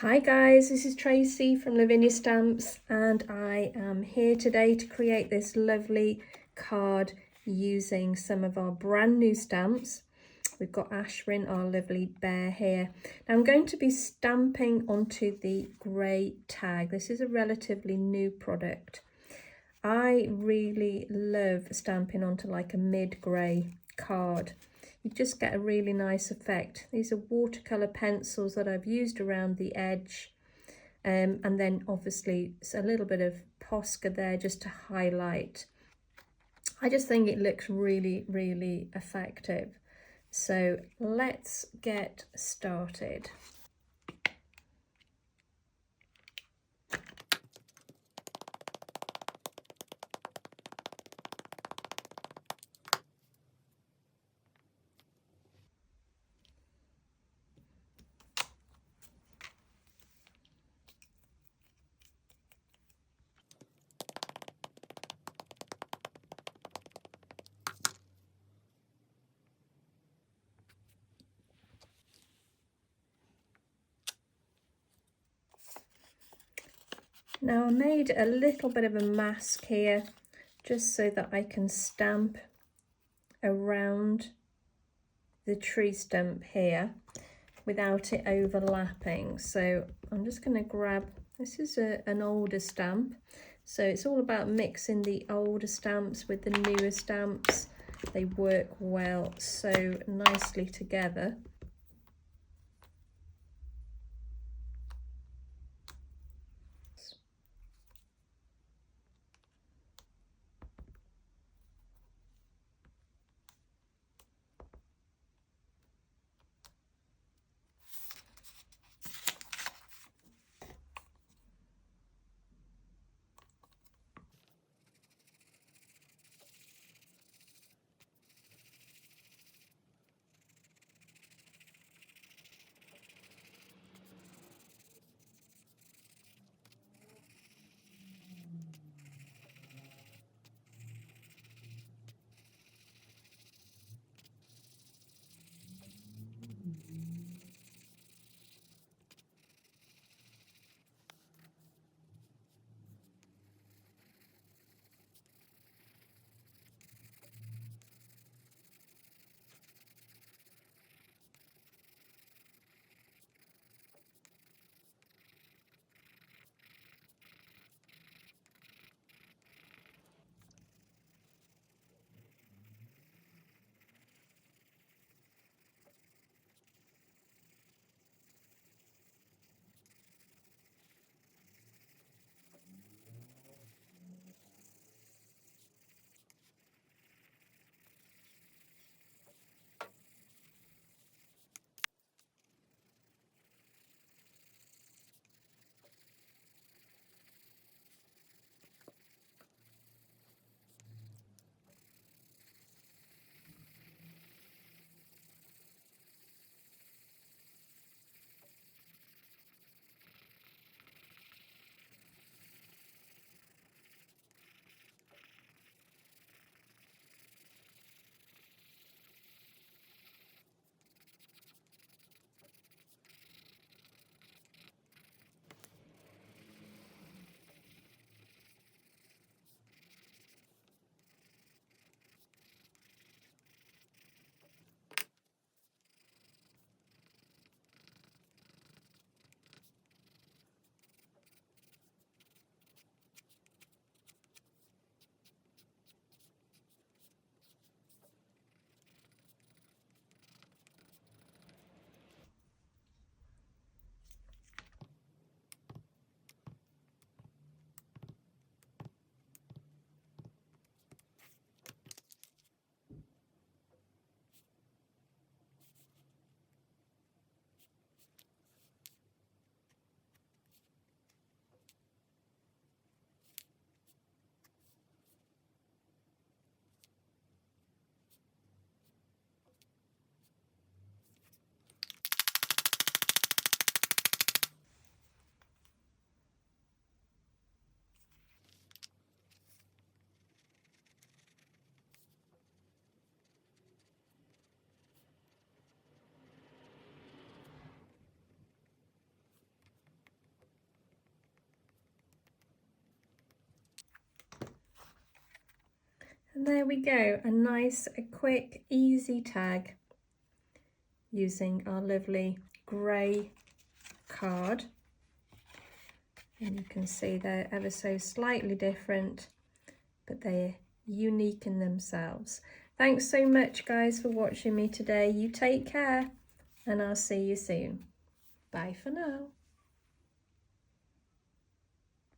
Hi guys, this is Tracey from Lavinia Stamps and I am here today to create this lovely card using some of our brand new stamps. We've got Ashryn, our lovely bear here. Now I'm going to be stamping onto the grey tag. This is a relatively new product. I really love stamping onto like a mid-grey card. You just get a really nice effect. These are watercolour pencils that I've used around the edge, and then obviously it's a little bit of Posca there just to highlight. I just think it looks really effective. So let's get started. Now I made a little bit of a mask here just so that I can stamp around the tree stump here without it overlapping. So I'm just going to grab, this is an older stamp, so it's all about mixing the older stamps with the newer stamps. They work well so nicely together. And there we go, a nice, a quick, easy tag using our lovely grey card. And you can see they're ever so slightly different, but they're unique in themselves. Thanks so much, guys, for watching me today. You take care, and I'll see you soon. Bye for now.